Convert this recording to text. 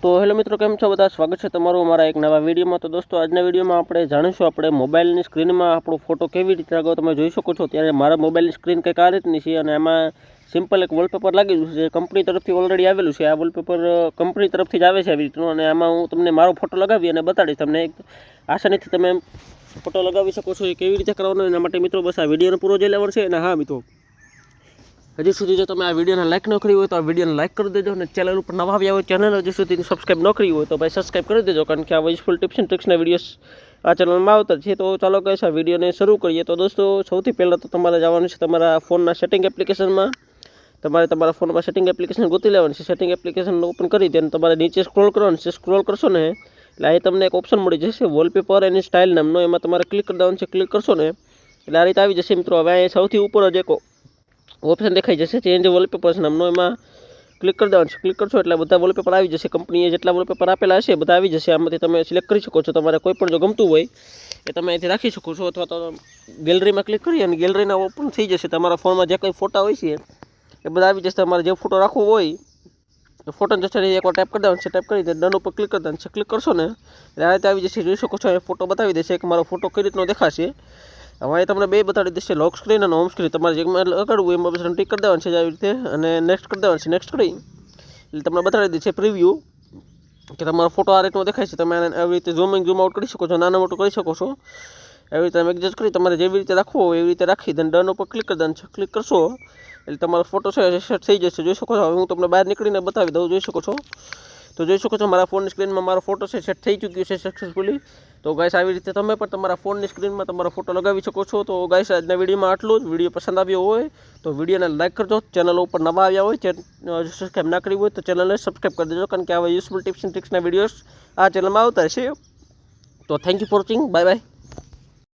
तो हेलो मित्रों, केम छो बधा? स्वागत है तमारुं अमारा एक नवा विडियो में। तो दोस्तों, आजना विडियो में आपणे जाणीशुं आपणे मोबाइल नी स्क्रीन में आपणो फोटो केवी रीते लगावो। तमे जोई शको छो त्यारे मारा मोबाइल नी स्क्रीन कंईक आ रीतनी छे अने एमां सिम्पल एक वॉलपेपर लागेલું છે। कंपनी तरफथी ऑलरेडी आवेલું છે। आ वॉलपेपर कंपनी तरफथी ज आवे छे આવી રીતનું અને આમાં હું તમને મારો ફોટો લગાવી અને બતાડીશ તમને આસાનીથી તમે ફોટો લગાવી શકો છો। એ કેવી રીતે કરવાનો એના માટે મિત્રો બસ આ વિડીયોનો પૂરો જોઈ લેવાનો છે। અને હા મિત્રો, हजी सुधी जो तमे आ वीडियो ने लाइक न करी हो तो आ वीडियो ने लाइक कर देजो और चैनल पर नवा आव्या हो चैनल हजी सुधी सब्सक्राइब न करी हो तो भाई सब्सक्राइब कर देजो, कारण कि आ useful tips and tricks videos आ चैनल में आवता है। तो चलो गाइस आ वीडियो ने शुरू करिए। तो दोस्तों, सौथी पहला तो तमारे जवानुं छे तमारा फोनना सेटिंग एप्लिकेशन में। तमारे तमारा फोन में सेटिंग एप्लिकेशन गोती लेवानी छे। सेटिंग एप्लिकेशन ओपन करी देने तमारे नीचे स्क्रॉल करवानुं छे। स्क्रॉल करशो ने એટલે અહીં તમને એક ઓપ્શન મળી જશે વોલપેपर એન્ડ સ્ટાઇલ નામનો। એમાં તમારે ક્લિક કરી દેવાનું છે। ક્લિક કરશો ને એટલે આ રીતે આવી જશે મિત્રો। હવે અહીં સૌથી ઉપર જ એક ऑप्शन देखाई जैसे चेन्ज वॉलपेपर्स नामनो, एमां क्लिक कर देवानुं छे। क्लिक करशो एटले बधा वॉलपेपर आवी जशे। कंपनीए जेटला वॉलपेपर आपेला हशे बधा आवी जशे। आमांथी तमे सिलेक्ट करी शको छो। तमारे कोईपण जो गमतुं होय ए तमे અહીંથી राखी शको छो, अथवा तो गैलरीमां क्लिक करी अने गैलरीना ओपन थई जशे। तमारा फोनमां जे कंई फोटा होय छे ए बधा आवी जशे। तमारे जे फोटो राखવો होय तो फोटो जस्ट एकवार टाइप कर देवानुं छे। टाइप करी डन पर क्लिक कर देवानुं छे। क्लिक करशो ने એટલે આ રીતે આવી જશે। જોઈ શકો છો એ फोटो बतावी देशे કે મારો फोटो कई રીતનો દેખાશે। હવે અહીં તમને બે બતાડી દેશે, લોક સ્ક્રીન અને હોમ સ્ક્રીન। તમારે જેમાં લગાડવું હોય એમાં બસ ટિક કરી દેવાનું છે આવી રીતે અને નેક્સ્ટ કરી દેવાનું છે। નેક્સ્ટ કરી એટલે તમને બતાડી દેશે પ્રિવ્યૂ કે તમારો ફોટો આ રીતનો દેખાય છે। તમે આને આવી રીતે ઝૂમ ઇન ઝૂમ આઉટ કરી શકો છો, નાનો મોટો કરી શકો છો। એવી રીતે તમે એડજસ્ટ કરી તમારે જેવી રીતે રાખવો હોય એવી રીતે રાખી દે ડન ઉપર ક્લિક કરી દેવાનું છે। ક્લિક કરશો એટલે તમારો ફોટો છે સેટ થઈ જશે। જોઈ શકો છો। હવે હું તમને બહાર નીકળીને બતાવી દઉં। જોઈ શકો છો तो જોઈ શકો છો મારા ફોનની સ્ક્રીનમાં મારો ફોટો છે સેટ થઈ ચૂક્યો છે सक्सेसफुली। तो गाइस આવી રીતે તમે પણ તમારા ફોનની સ્ક્રીનમાં તમારો ફોટો લગાવી શકો છો। તો ગાइस આજના વિડીયોમાં આટલું જ। વિડીયો પસંદ આવ્યો હોય તો વિડીયોને લાઈક કરજો। ચેનલ ઉપર નવા આવ્યા હોય સબસ્ક્રાઇબ ના કરી હોય તો ચેનલને સબસ્ક્રાઇબ કરી દેજો, કારણ કે આવા યુઝફુલ ટિપ્સ એન્ડ ટ્રિક્સના વિડીયોઝ આ ચેનલમાં આવતા છે। તો thank you for watching. Bye bye.